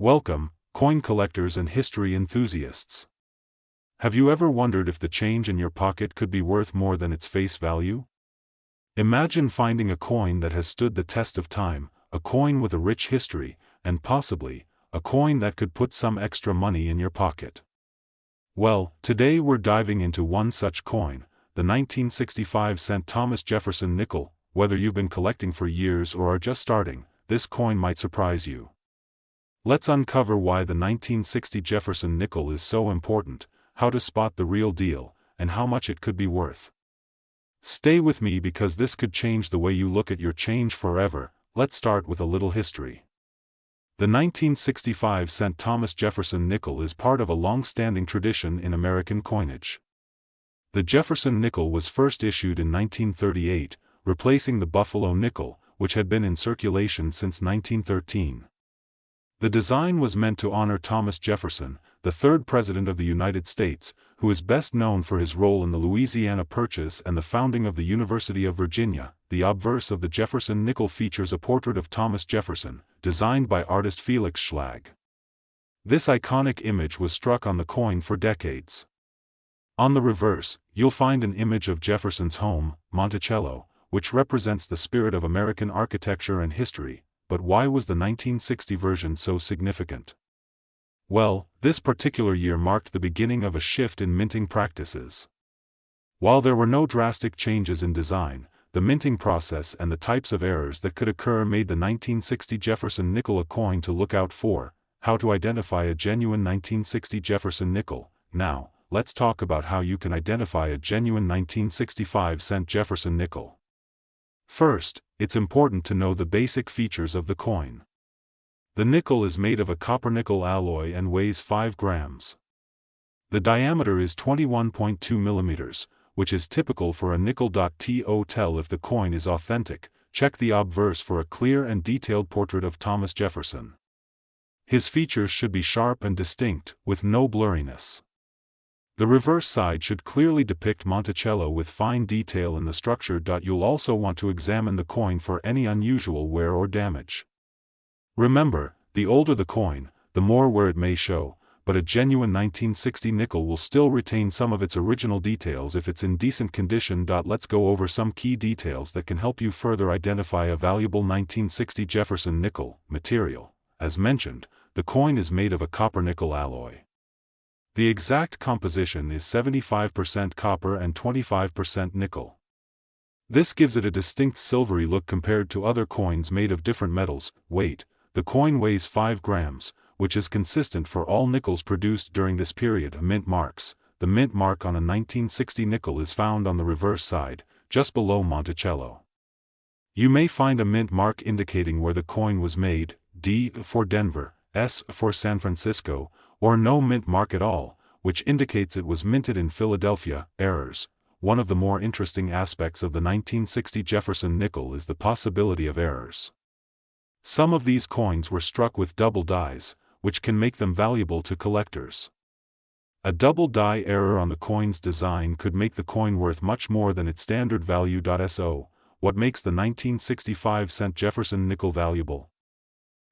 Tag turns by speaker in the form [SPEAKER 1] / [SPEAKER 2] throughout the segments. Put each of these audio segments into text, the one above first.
[SPEAKER 1] Welcome, coin collectors and history enthusiasts. Have you ever wondered if the change in your pocket could be worth more than its face value? Imagine finding a coin that has stood the test of time, a coin with a rich history, and possibly, a coin that could put some extra money in your pocket. Well, today we're diving into one such coin, the 1965-cent Thomas Jefferson Nickel. Whether you've been collecting for years or are just starting, this coin might surprise you. Let's uncover why the 1960 Jefferson Nickel is so important, how to spot the real deal, and how much it could be worth. Stay with me because this could change the way you look at your change forever. Let's start with a little history. The 1965-cent Thomas Jefferson Nickel is part of a long-standing tradition in American coinage. The Jefferson Nickel was first issued in 1938, replacing the Buffalo nickel, which had been in circulation since 1913. The design was meant to honor Thomas Jefferson, the third President of the United States, who is best known for his role in the Louisiana Purchase and the founding of the University of Virginia. The obverse of the Jefferson Nickel features a portrait of Thomas Jefferson, designed by artist Felix Schlag. This iconic image was struck on the coin for decades. On the reverse, you'll find an image of Jefferson's home, Monticello, which represents the spirit of American architecture and history. But why was the 1960 version so significant? Well, this particular year marked the beginning of a shift in minting practices. While there were no drastic changes in design, the minting process and the types of errors that could occur made the 1960 Jefferson Nickel a coin to look out for. How to identify a genuine 1960 Jefferson Nickel. Now, let's talk about how you can identify a genuine 1965-cent Jefferson Nickel. First, it's important to know the basic features of the coin. The nickel is made of a copper-nickel alloy and weighs 5 grams. The diameter is 21.2 millimeters, which is typical for a nickel. To tell if the coin is authentic, check the obverse for a clear and detailed portrait of Thomas Jefferson. His features should be sharp and distinct, with no blurriness. The reverse side should clearly depict Monticello with fine detail in the structure. You'll also want to examine the coin for any unusual wear or damage. Remember, the older the coin, the more wear it may show, but a genuine 1960 nickel will still retain some of its original details if it's in decent condition. Let's go over some key details that can help you further identify a valuable 1960 Jefferson Nickel. Material. As mentioned, the coin is made of a copper-nickel alloy. The exact composition is 75% copper and 25% nickel. This gives it a distinct silvery look compared to other coins made of different metals. Weight. The coin weighs 5 grams, which is consistent for all nickels produced during this period. Mint marks. The mint mark on a 1960 nickel is found on the reverse side, just below Monticello. You may find a mint mark indicating where the coin was made, D for Denver, S for San Francisco, or no mint mark at all, which indicates it was minted in Philadelphia. Errors. One of the more interesting aspects of the 1960 Jefferson Nickel is the possibility of errors. Some of these coins were struck with double dies, which can make them valuable to collectors. A double die error on the coin's design could make the coin worth much more than its standard value. So, what makes the 1965-cent Jefferson Nickel valuable?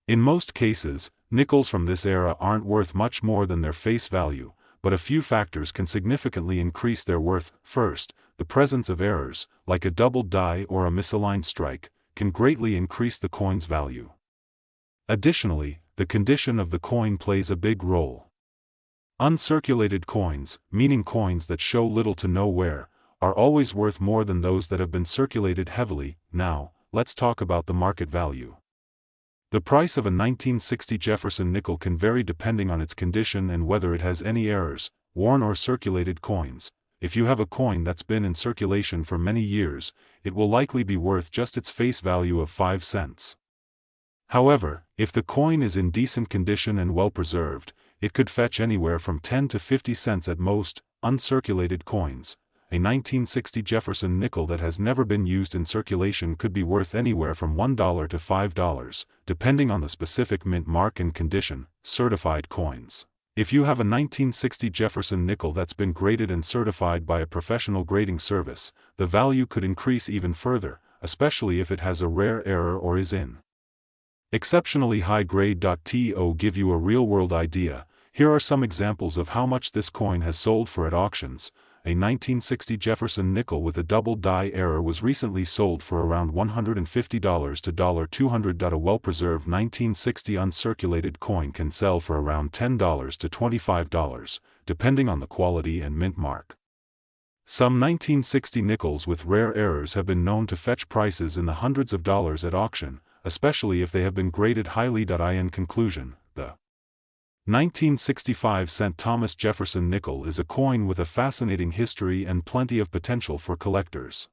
[SPEAKER 1] In most cases, nickels from this era aren't worth much more than their face value, but a few factors can significantly increase their worth. First, the presence of errors, like a double die or a misaligned strike, can greatly increase the coin's value. Additionally, the condition of the coin plays a big role. Uncirculated coins, meaning coins that show little to no wear, are always worth more than those that have been circulated heavily. Now, let's talk about the market value. The price of a 1960 Jefferson Nickel can vary depending on its condition and whether it has any errors, worn or circulated coins. If you have a coin that's been in circulation for many years, it will likely be worth just its face value of 5 cents. However, if the coin is in decent condition and well preserved, it could fetch anywhere from 10 to 50 cents at most. Uncirculated coins. A 1960 Jefferson Nickel that has never been used in circulation could be worth anywhere from $1 to $5, depending on the specific mint mark and condition. Certified coins. If you have a 1960 Jefferson Nickel that's been graded and certified by a professional grading service, the value could increase even further, especially if it has a rare error or is in Exceptionally high grade. To give you a real-world idea, here are some examples of how much this coin has sold for at auctions. A 1960 Jefferson Nickel with a double die error was recently sold for around $150 to $200. A well-preserved 1960 uncirculated coin can sell for around $10 to $25, depending on the quality and mint mark. Some 1960 nickels with rare errors have been known to fetch prices in the hundreds of dollars at auction, especially if they have been graded highly. In conclusion, the 1965 St. Thomas Jefferson Nickel is a coin with a fascinating history and plenty of potential for collectors.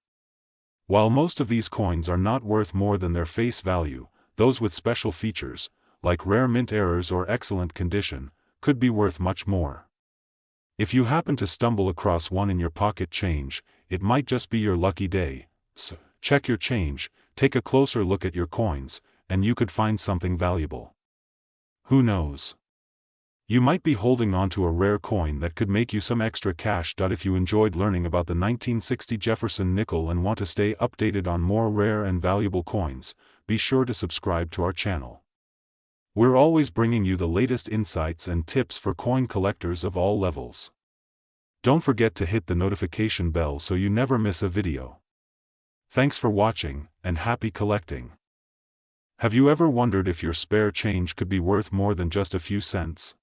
[SPEAKER 1] While most of these coins are not worth more than their face value, those with special features, like rare mint errors or excellent condition, could be worth much more. If you happen to stumble across one in your pocket change, it might just be your lucky day. So, check your change, take a closer look at your coins, and you could find something valuable. Who knows? You might be holding on to a rare coin that could make you some extra cash. If you enjoyed learning about the 1960 Jefferson Nickel and want to stay updated on more rare and valuable coins, be sure to subscribe to our channel. We're always bringing you the latest insights and tips for coin collectors of all levels. Don't forget to hit the notification bell so you never miss a video. Thanks for watching, and happy collecting. Have you ever wondered if your spare change could be worth more than just a few cents?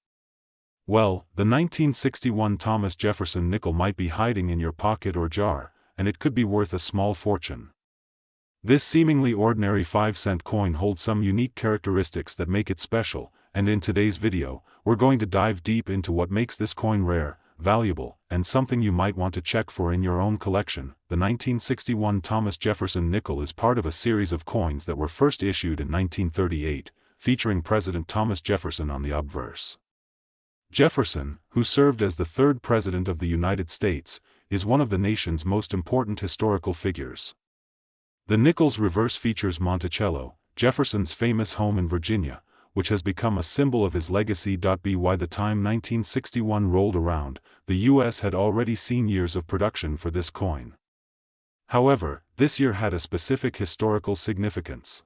[SPEAKER 1] Well, the 1961 Thomas Jefferson Nickel might be hiding in your pocket or jar, and it could be worth a small fortune. This seemingly ordinary 5-cent coin holds some unique characteristics that make it special, and in today's video, we're going to dive deep into what makes this coin rare, valuable, and something you might want to check for in your own collection. The 1961 Thomas Jefferson Nickel is part of a series of coins that were first issued in 1938, featuring President Thomas Jefferson on the obverse. Jefferson, who served as the third President of the United States, is one of the nation's most important historical figures. The nickel's reverse features Monticello, Jefferson's famous home in Virginia, which has become a symbol of his legacy. By the time 1961 rolled around, the U.S. had already seen years of production for this coin. However, this year had a specific historical significance.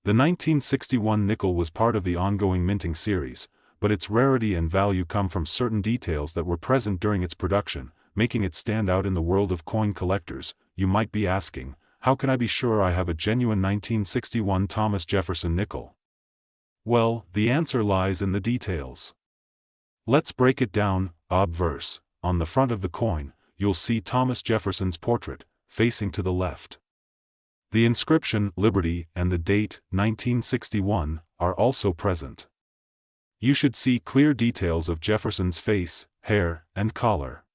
[SPEAKER 1] The 1961 nickel was part of the ongoing minting series, but its rarity and value come from certain details that were present during its production, making it stand out in the world of coin collectors. You might be asking, how can I be sure I have a genuine 1961 Thomas Jefferson Nickel? Well, the answer lies in the details. Let's break it down. Obverse, on the front of the coin, you'll see Thomas Jefferson's portrait, facing to the left. The inscription, Liberty, and the date, 1961, are also present. You should see clear details of Jefferson's face, hair, and collar.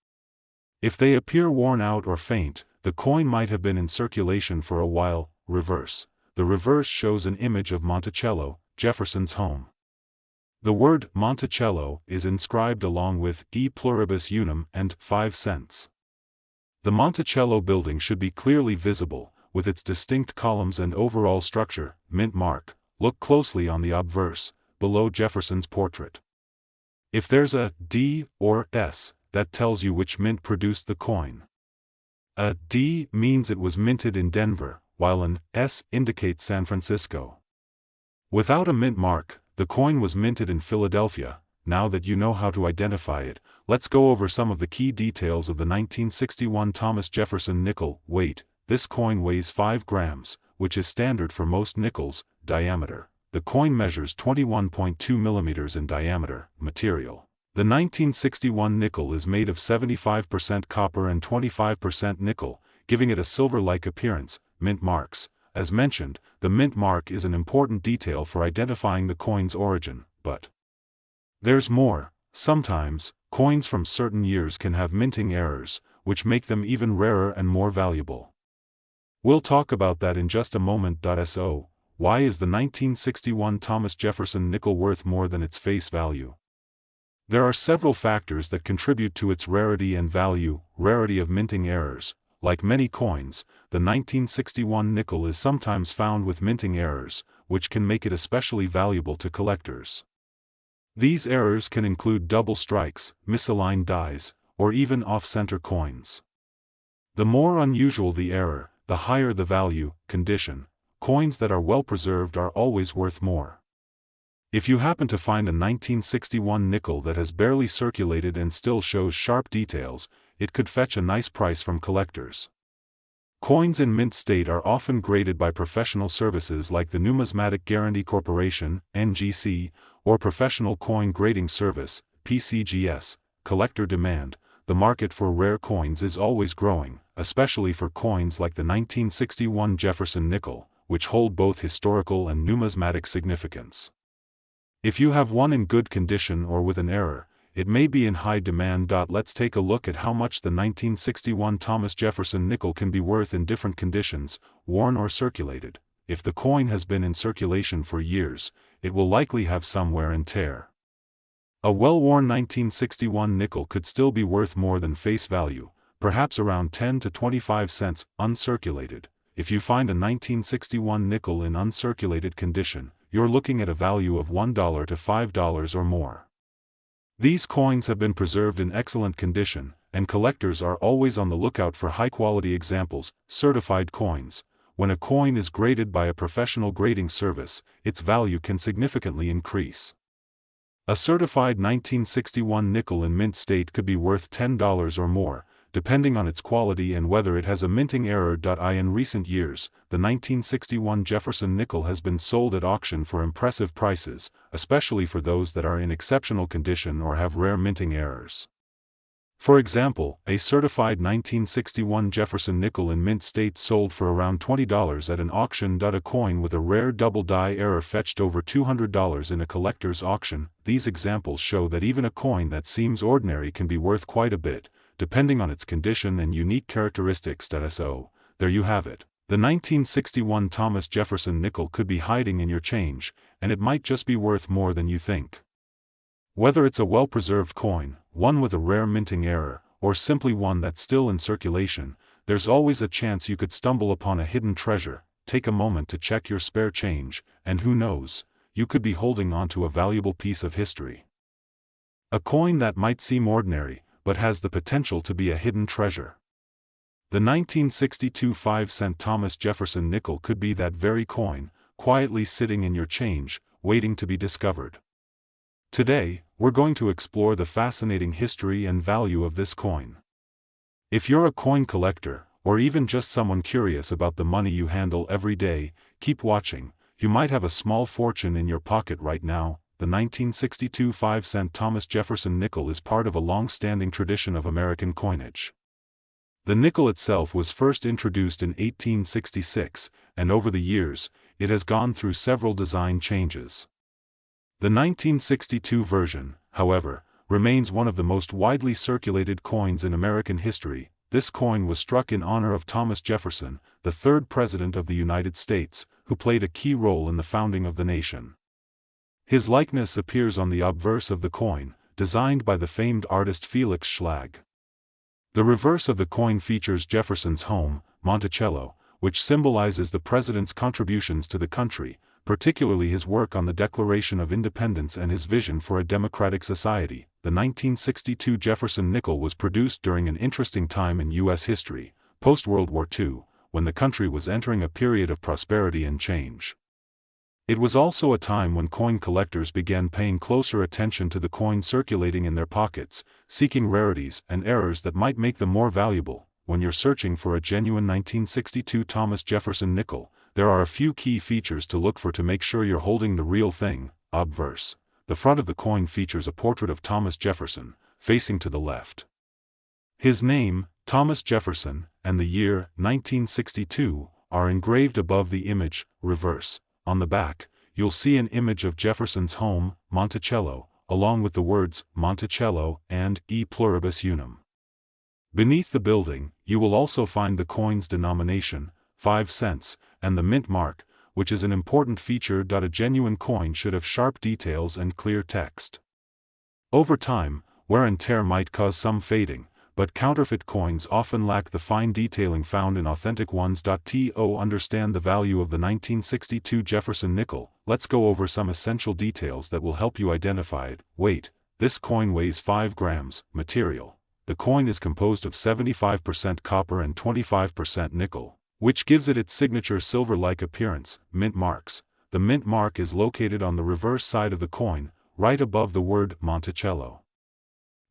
[SPEAKER 1] If they appear worn out or faint, the coin might have been in circulation for a while. Reverse. The reverse shows an image of Monticello, Jefferson's home. The word Monticello is inscribed along with E pluribus unum and 5 cents. The Monticello building should be clearly visible, with its distinct columns and overall structure. Mint mark. Look closely on the obverse, below Jefferson's portrait. If there's a D or S, that tells you which mint produced the coin. A D means it was minted in Denver, while an S indicates San Francisco. Without a mint mark, the coin was minted in Philadelphia. Now that you know how to identify it, let's go over some of the key details of the 1961 Thomas Jefferson Nickel. Weight. This coin weighs 5 grams, which is standard for most nickels. Diameter. The coin measures 21.2 millimeters in diameter. Material. The 1961 nickel is made of 75% copper and 25% nickel, giving it a silver-like appearance. Mint marks. As mentioned, the mint mark is an important detail for identifying the coin's origin, but there's more. Sometimes, coins from certain years can have minting errors, which make them even rarer and more valuable. We'll talk about that in just a moment. So, why is the 1961 Thomas Jefferson Nickel worth more than its face value? There are several factors that contribute to its rarity and value. Rarity of minting errors. Like many coins, the 1961 nickel is sometimes found with minting errors, which can make it especially valuable to collectors. These errors can include double strikes, misaligned dies, or even off-center coins. The more unusual the error, the higher the value. Condition. coins that are well preserved are always worth more. If you happen to find a 1961 nickel that has barely circulated and still shows sharp details, it could fetch a nice price from collectors. Coins in mint state are often graded by professional services like the Numismatic Guarantee Corporation, NGC, or Professional Coin Grading Service, PCGS. Collector demand. The market for rare coins is always growing, especially for coins like the 1961 Jefferson Nickel, which hold both historical and numismatic significance. If you have one in good condition or with an error, it may be in high demand. Let's take a look at how much the 1961 Thomas Jefferson Nickel can be worth in different conditions, worn or circulated. If the coin has been in circulation for years, it will likely have some wear and tear. A well-worn 1961 nickel could still be worth more than face value, perhaps around 10 to 25 cents, uncirculated. If you find a 1961 nickel in uncirculated condition, you're looking at a value of $1 to $5 or more. These coins have been preserved in excellent condition, and collectors are always on the lookout for high-quality examples, certified coins. When a coin is graded by a professional grading service, its value can significantly increase. A certified 1961 nickel in mint state could be worth $10 or more, depending on its quality and whether it has a minting error. In recent years, the 1961 Jefferson Nickel has been sold at auction for impressive prices, especially for those that are in exceptional condition or have rare minting errors. For example, a certified 1961 Jefferson Nickel in mint state sold for around $20 at an auction. A coin with a rare double die error fetched over $200 in a collector's auction. These examples show that even a coin that seems ordinary can be worth quite a bit, depending on its condition and unique characteristics. So, there you have it. The 1961 Thomas Jefferson Nickel could be hiding in your change, and it might just be worth more than you think. Whether it's a well-preserved coin, one with a rare minting error, or simply one that's still in circulation, there's always a chance you could stumble upon a hidden treasure. Take a moment to check your spare change, and who knows, you could be holding onto a valuable piece of history. A coin that might seem ordinary, but has the potential to be a hidden treasure. The 1962 5-cent Thomas Jefferson Nickel could be that very coin, quietly sitting in your change, waiting to be discovered. Today, we're going to explore the fascinating history and value of this coin. If you're a coin collector, or even just someone curious about the money you handle every day, keep watching. You might have a small fortune in your pocket right now. The 1962 5-cent Thomas Jefferson Nickel is part of a long-standing tradition of American coinage. The nickel itself was first introduced in 1866, and over the years, it has gone through several design changes. The 1962 version, however, remains one of the most widely circulated coins in American history. This coin was struck in honor of Thomas Jefferson, the third President of the United States, who played a key role in the founding of the nation. His likeness appears on the obverse of the coin, designed by the famed artist Felix Schlag. The reverse of the coin features Jefferson's home, Monticello, which symbolizes the president's contributions to the country, particularly his work on the Declaration of Independence and his vision for a democratic society. The 1962 Jefferson Nickel was produced during an interesting time in U.S. history, post-World War II, when the country was entering a period of prosperity and change. It was also a time when coin collectors began paying closer attention to the coin circulating in their pockets, seeking rarities and errors that might make them more valuable. When you're searching for a genuine 1962 Thomas Jefferson Nickel, there are a few key features to look for to make sure you're holding the real thing. Obverse. The front of the coin features a portrait of Thomas Jefferson, facing to the left. His name, Thomas Jefferson, and the year, 1962, are engraved above the image. Reverse. On the back, you'll see an image of Jefferson's home, Monticello, along with the words Monticello and E pluribus unum. Beneath the building, you will also find the coin's denomination, 5 cents, and the mint mark, which is an important feature. A genuine coin should have sharp details and clear text. Over time, wear and tear might cause some fading, but counterfeit coins often lack the fine detailing found in authentic ones. To understand the value of the 1962 Jefferson Nickel, let's go over some essential details that will help you identify it. Weight. This coin weighs 5 grams. Material. The coin is composed of 75% copper and 25% nickel. which gives it its signature silver-like appearance. Mint marks. The mint mark is located on the reverse side of the coin, right above the word Monticello.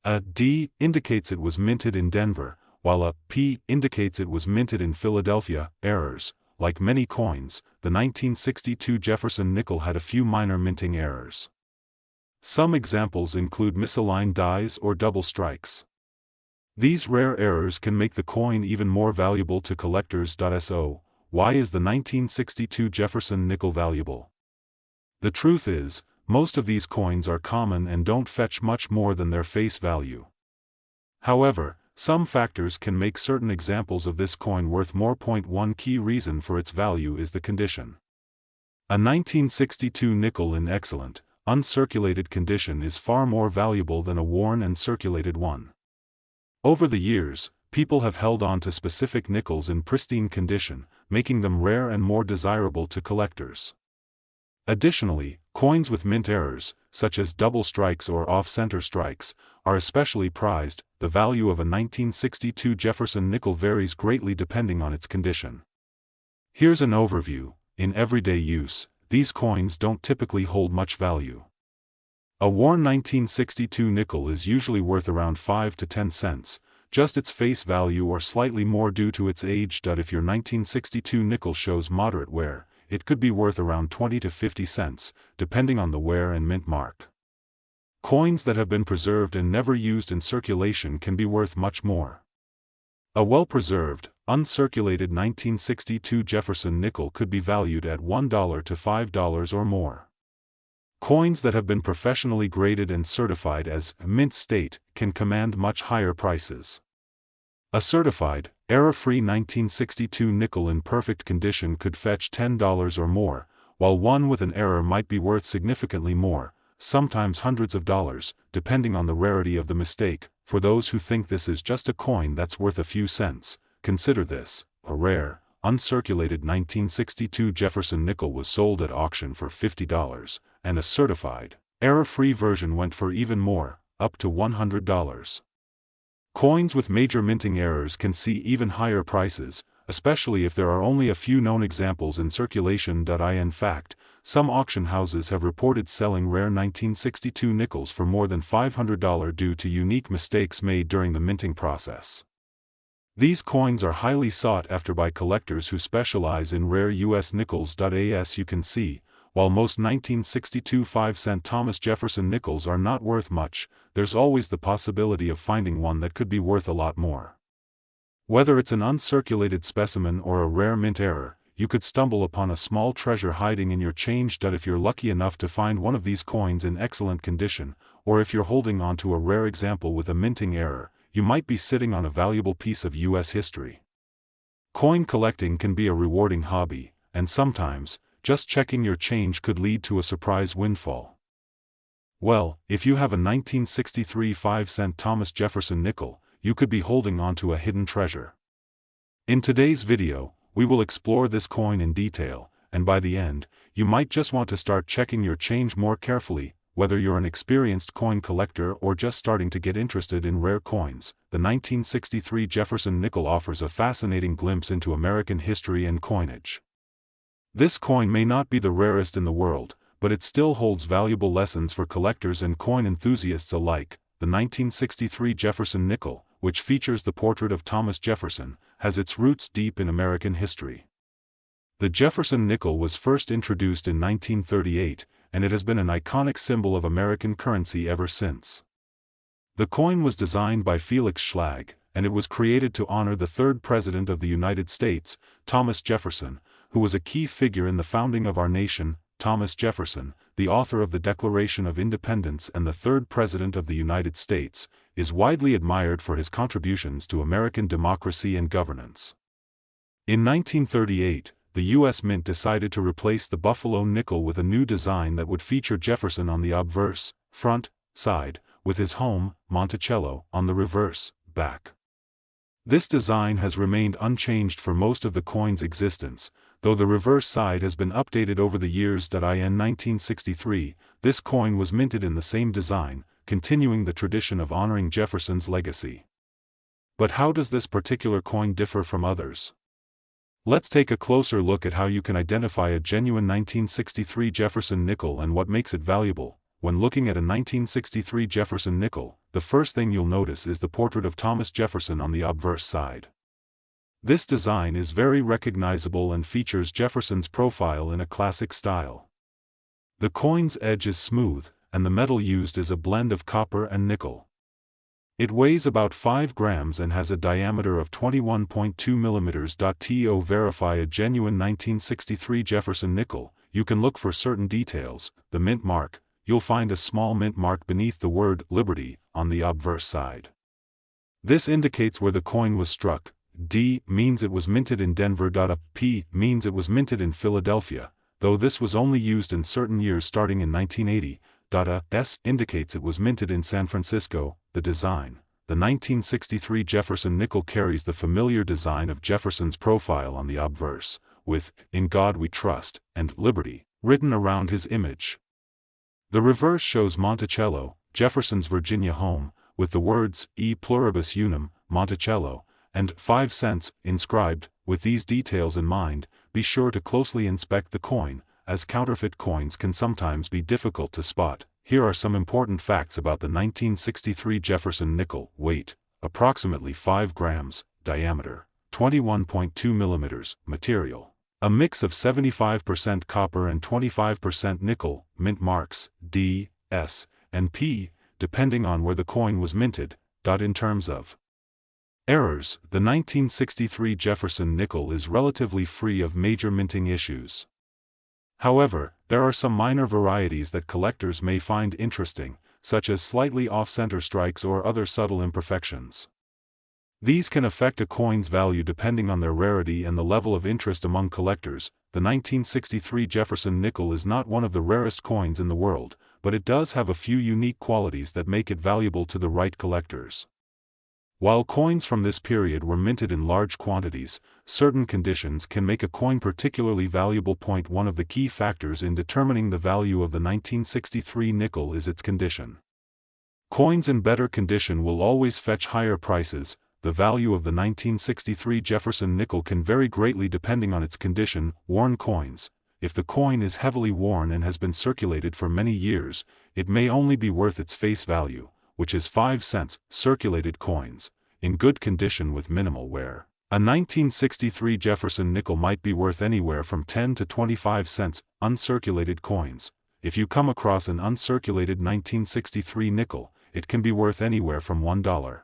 [SPEAKER 1] A D indicates it was minted in Denver, while a P indicates it was minted in Philadelphia. Errors. Like many coins, the 1962 Jefferson Nickel had a few minor minting errors. Some examples include misaligned dies or double strikes. These rare errors can make the coin even more valuable to collectors. So, why is the 1962 Jefferson Nickel valuable? The truth is, most of these coins are common and don't fetch much more than their face value. However, some factors can make certain examples of this coin worth more. One key reason for its value is the condition. A 1962 nickel in excellent, uncirculated condition is far more valuable than a worn and circulated one. Over the years, people have held on to specific nickels in pristine condition, making them rare and more desirable to collectors. Additionally, coins with mint errors, such as double strikes or off-center strikes, are especially prized. The value of a 1962 Jefferson Nickel varies greatly depending on its condition. Here's an overview. In everyday use, these coins don't typically hold much value. A worn 1962 nickel is usually worth around 5 to 10 cents, just its face value or slightly more due to its age. If your 1962 nickel shows moderate wear, it could be worth around 20 to 50 cents, depending on the wear and mint mark. Coins that have been preserved and never used in circulation can be worth much more. A well-preserved, uncirculated 1962 Jefferson Nickel could be valued at $1 to $5 or more. Coins that have been professionally graded and certified as mint state can command much higher prices. A certified, error-free 1962 nickel in perfect condition could fetch $10 or more, while one with an error might be worth significantly more, sometimes hundreds of dollars, depending on the rarity of the mistake. For those who think this is just a coin that's worth a few cents, consider this: a rare, uncirculated 1962 Jefferson Nickel was sold at auction for $50, and a certified, error-free version went for even more, up to $100. Coins with major minting errors can see even higher prices, especially if there are only a few known examples in circulation. In fact, some auction houses have reported selling rare 1962 nickels for more than $500 due to unique mistakes made during the minting process. These coins are highly sought after by collectors who specialize in rare U.S. nickels. As you can see, while most 1962 5-cent Thomas Jefferson nickels are not worth much, there's always the possibility of finding one that could be worth a lot more. Whether it's an uncirculated specimen or a rare mint error, you could stumble upon a small treasure hiding in your change. If you're lucky enough to find one of these coins in excellent condition, or if you're holding on to a rare example with a minting error, you might be sitting on a valuable piece of U.S. history. Coin collecting can be a rewarding hobby, and sometimes, just checking your change could lead to a surprise windfall. Well, if you have a 1963 5-cent Thomas Jefferson nickel, you could be holding on to a hidden treasure. In today's video, we will explore this coin in detail, and by the end, you might just want to start checking your change more carefully. Whether you're an experienced coin collector or just starting to get interested in rare coins, the 1963 Jefferson Nickel offers a fascinating glimpse into American history and coinage. This coin may not be the rarest in the world, but it still holds valuable lessons for collectors and coin enthusiasts alike. The 1963 Jefferson Nickel, which features the portrait of Thomas Jefferson, has its roots deep in American history. The Jefferson Nickel was first introduced in 1938, and it has been an iconic symbol of American currency ever since. The coin was designed by Felix Schlag, and it was created to honor the third President of the United States, Thomas Jefferson, who was a key figure in the founding of our nation. Thomas Jefferson, the author of the Declaration of Independence and the third President of the United States, is widely admired for his contributions to American democracy and governance. In 1938, the U.S. Mint decided to replace the Buffalo nickel with a new design that would feature Jefferson on the obverse, front, side, with his home, Monticello, on the reverse, back. This design has remained unchanged for most of the coin's existence, though the reverse side has been updated over the years. In 1963, this coin was minted in the same design, continuing the tradition of honoring Jefferson's legacy. But how does this particular coin differ from others? Let's take a closer look at how you can identify a genuine 1963 Jefferson nickel and what makes it valuable. When looking at a 1963 Jefferson nickel, the first thing you'll notice is the portrait of Thomas Jefferson on the obverse side. This design is very recognizable and features Jefferson's profile in a classic style. The coin's edge is smooth, and the metal used is a blend of copper and nickel. It weighs about 5 grams and has a diameter of 21.2 millimeters. To verify a genuine 1963 Jefferson nickel, you can look for certain details. The mint mark. You'll find a small mint mark beneath the word Liberty on the obverse side. This indicates where the coin was struck. D means it was minted in Denver. A P means it was minted in Philadelphia, though this was only used in certain years starting in 1980. A S indicates it was minted in San Francisco. The design. The 1963 Jefferson nickel carries the familiar design of Jefferson's profile on the obverse, with "In God We Trust" and "Liberty" written around his image. The reverse shows Monticello, Jefferson's Virginia home, with the words "E pluribus unum, Monticello" and 5 cents inscribed. With these details in mind, be sure to closely inspect the coin, as counterfeit coins can sometimes be difficult to spot. Here are some important facts about the 1963 Jefferson nickel. Weight, approximately 5 grams, diameter, 21.2 millimeters, material. A mix of 75% copper and 25% nickel, mint marks, D, S, and P, depending on where the coin was minted. In terms of errors, the 1963 Jefferson nickel is relatively free of major minting issues. However, there are some minor varieties that collectors may find interesting, such as slightly off-center strikes or other subtle imperfections. These can affect a coin's value depending on their rarity and the level of interest among collectors. The 1963 Jefferson nickel is not one of the rarest coins in the world, but it does have a few unique qualities that make it valuable to the right collectors. While coins from this period were minted in large quantities, certain conditions can make a coin particularly valuable. One of the key factors in determining the value of the 1963 nickel is its condition. Coins in better condition will always fetch higher prices. The value of the 1963 Jefferson nickel can vary greatly depending on its condition. Worn coins. If the coin is heavily worn and has been circulated for many years, it may only be worth its face value, which is 5 cents. Circulated coins, in good condition with minimal wear. A 1963 Jefferson nickel might be worth anywhere from 10 to 25 cents. Uncirculated coins. If you come across an uncirculated 1963 nickel, it can be worth anywhere from $1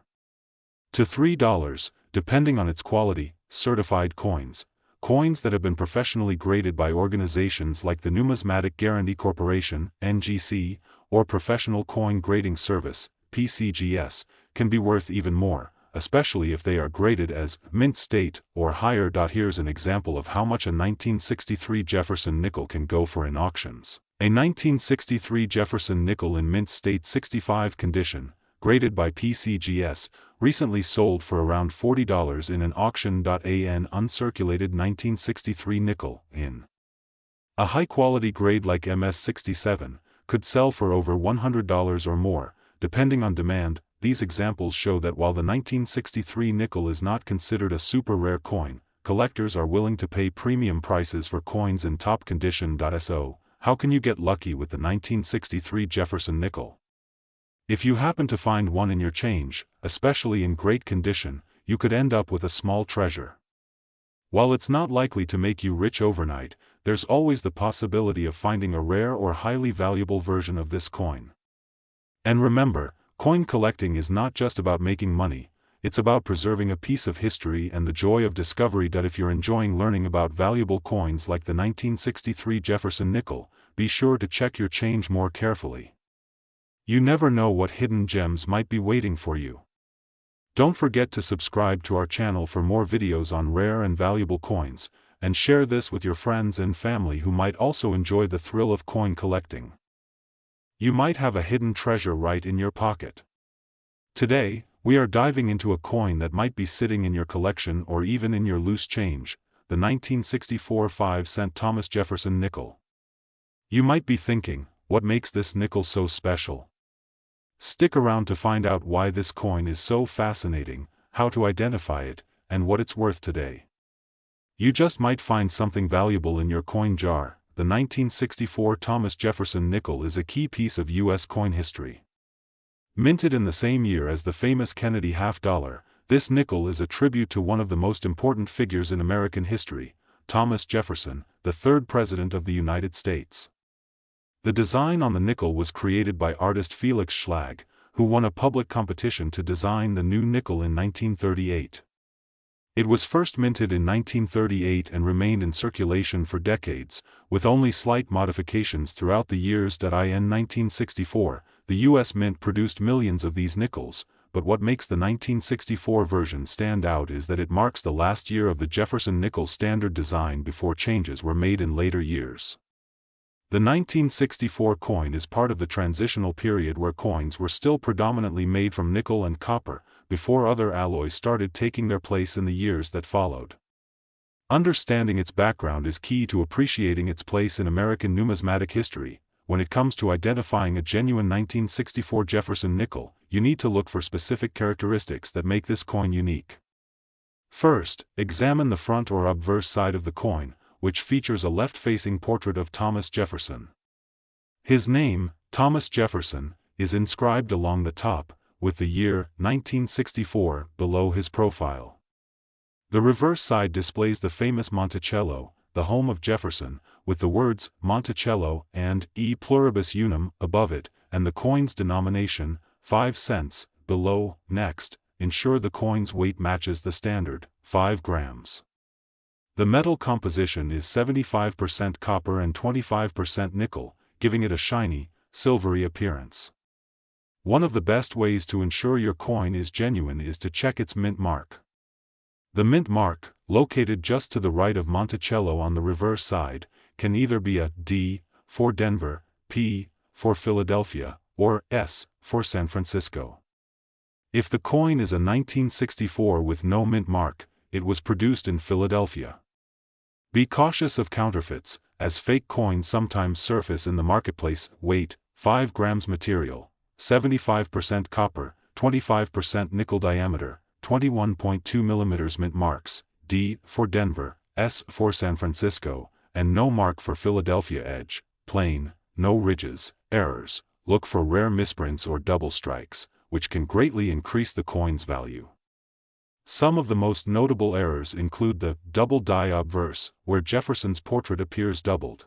[SPEAKER 1] to $3, depending on its quality. Certified coins. Coins that have been professionally graded by organizations like the Numismatic Guarantee Corporation, NGC, or Professional Coin Grading Service, PCGS, can be worth even more, especially if they are graded as mint state or higher. Here's an example of how much a 1963 Jefferson nickel can go for in auctions. A 1963 Jefferson nickel in mint state 65 condition, graded by PCGS, recently sold for around $40 in an auction. An uncirculated 1963 nickel in a high-quality grade like MS67 could sell for over $100 or more, depending on demand. These examples show that while the 1963 nickel is not considered a super rare coin, collectors are willing to pay premium prices for coins in top condition. So, how can you get lucky with the 1963 Jefferson nickel? If you happen to find one in your change, especially in great condition, you could end up with a small treasure. While it's not likely to make you rich overnight, there's always the possibility of finding a rare or highly valuable version of this coin. And remember, coin collecting is not just about making money, it's about preserving a piece of history and the joy of discovery. If you're enjoying learning about valuable coins like the 1963 Jefferson nickel, be sure to check your change more carefully. You never know what hidden gems might be waiting for you. Don't forget to subscribe to our channel for more videos on rare and valuable coins, and share this with your friends and family who might also enjoy the thrill of coin collecting. You might have a hidden treasure right in your pocket. Today, we are diving into a coin that might be sitting in your collection or even in your loose change, the 1964 5-cent Thomas Jefferson nickel. You might be thinking, what makes this nickel so special? Stick around to find out why this coin is so fascinating, how to identify it, and what it's worth today. You just might find something valuable in your coin jar. The 1964 Thomas Jefferson Nickel is a key piece of U.S. coin history. Minted in the same year as the famous Kennedy half-dollar, this nickel is a tribute to one of the most important figures in American history, Thomas Jefferson, the third President of the United States. The design on the nickel was created by artist Felix Schlag, who won a public competition to design the new nickel in 1938. It was first minted in 1938 and remained in circulation for decades, with only slight modifications throughout the years. In 1964, the U.S. Mint produced millions of these nickels, but what makes the 1964 version stand out is that it marks the last year of the Jefferson Nickel standard design before changes were made in later years. The 1964 coin is part of the transitional period where coins were still predominantly made from nickel and copper, before other alloys started taking their place in the years that followed. Understanding its background is key to appreciating its place in American numismatic history. When it comes to identifying a genuine 1964 Jefferson nickel, you need to look for specific characteristics that make this coin unique. First, examine the front or obverse side of the coin, which features a left-facing portrait of Thomas Jefferson. His name, Thomas Jefferson, is inscribed along the top, with the year 1964 below his profile. The reverse side displays the famous Monticello, the home of Jefferson, with the words Monticello and E pluribus unum above it, and the coin's denomination, 5 cents, below. Next, ensure the coin's weight matches the standard, 5 grams. The metal composition is 75% copper and 25% nickel, giving it a shiny, silvery appearance. One of the best ways to ensure your coin is genuine is to check its mint mark. The mint mark, located just to the right of Monticello on the reverse side, can either be a D for Denver, P for Philadelphia, or S for San Francisco. If the coin is a 1964 with no mint mark, it was produced in Philadelphia. Be cautious of counterfeits, as fake coins sometimes surface in the marketplace. Weight, 5 grams. Material, 75% copper, 25% nickel. Diameter, 21.2 millimeters. Mint marks, D for Denver, S for San Francisco, and no mark for Philadelphia. Edge, plain, no ridges. Errors, look for rare misprints or double strikes, which can greatly increase the coin's value. Some of the most notable errors include the double die obverse, where Jefferson's portrait appears doubled.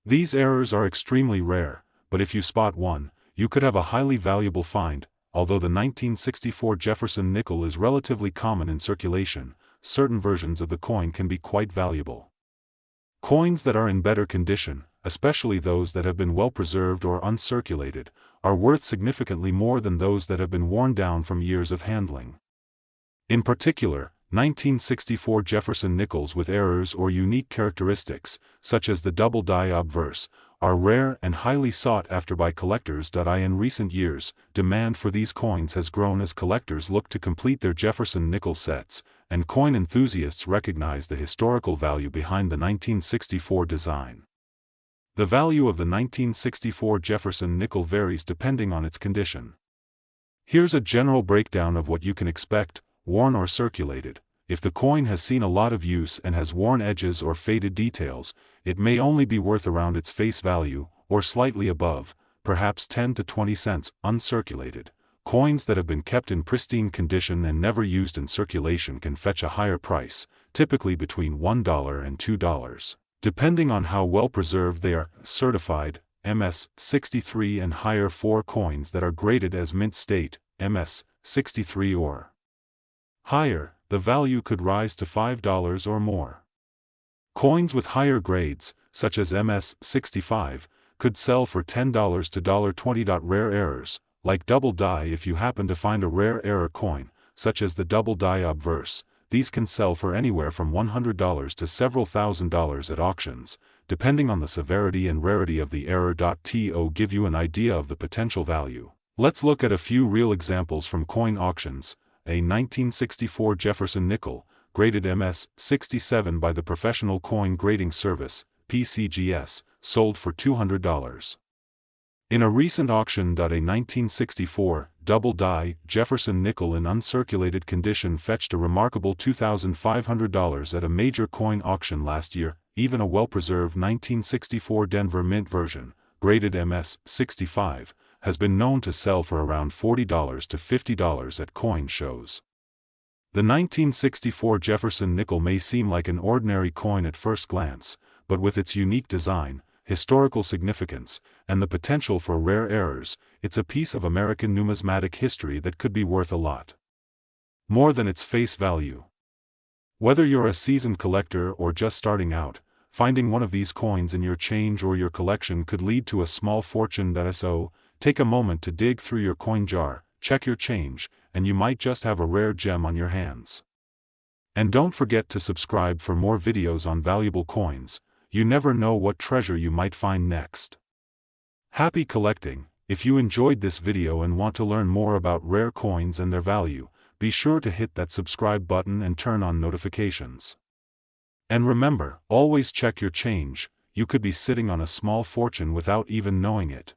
[SPEAKER 1] These errors are extremely rare, but if you spot one, you could have a highly valuable find. Although the 1964 Jefferson nickel is relatively common in circulation, certain versions of the coin can be quite valuable. Coins that are in better condition, especially those that have been well preserved or uncirculated, are worth significantly more than those that have been worn down from years of handling. In particular, 1964 Jefferson nickels with errors or unique characteristics, such as the double die obverse, are rare and highly sought after by collectors. In recent years, demand for these coins has grown as collectors look to complete their Jefferson nickel sets, and coin enthusiasts recognize the historical value behind the 1964 design. The value of the 1964 Jefferson nickel varies depending on its condition. Here's a general breakdown of what you can expect: worn or circulated. If the coin has seen a lot of use and has worn edges or faded details, it may only be worth around its face value, or slightly above, perhaps 10 to 20 cents. Uncirculated coins that have been kept in pristine condition and never used in circulation can fetch a higher price, typically between $1 and $2, depending on how well preserved they are. Certified MS 63 and higher. For coins that are graded as mint state, MS 63 or higher, the value could rise to $5 or more. Coins with higher grades, such as MS 65, could sell for $10 to $20. Rare errors, like double die. If you happen to find a rare error coin, such as the double die obverse, these can sell for anywhere from $100 to several $1,000s at auctions, depending on the severity and rarity of the error. To give you an idea of the potential value, let's look at a few real examples from coin auctions. A 1964 Jefferson nickel, graded MS 67 by the Professional Coin Grading Service, PCGS, sold for $200. In a recent auction, a 1964 double-die Jefferson Nickel in uncirculated condition fetched a remarkable $2,500 at a major coin auction last year. Even a well-preserved 1964 Denver Mint version, graded MS-65, has been known to sell for around $40 to $50 at coin shows. The 1964 Jefferson Nickel may seem like an ordinary coin at first glance, but with its unique design, historical significance, and the potential for rare errors, it's a piece of American numismatic history that could be worth a lot more than its face value. Whether you're a seasoned collector or just starting out, finding one of these coins in your change or your collection could lead to a small fortune. So, take a moment to dig through your coin jar, check your change, and you might just have a rare gem on your hands. And don't forget to subscribe for more videos on valuable coins. You never know what treasure you might find next. Happy collecting! If you enjoyed this video and want to learn more about rare coins and their value, be sure to hit that subscribe button and turn on notifications. And remember, always check your change. You could be sitting on a small fortune without even knowing it.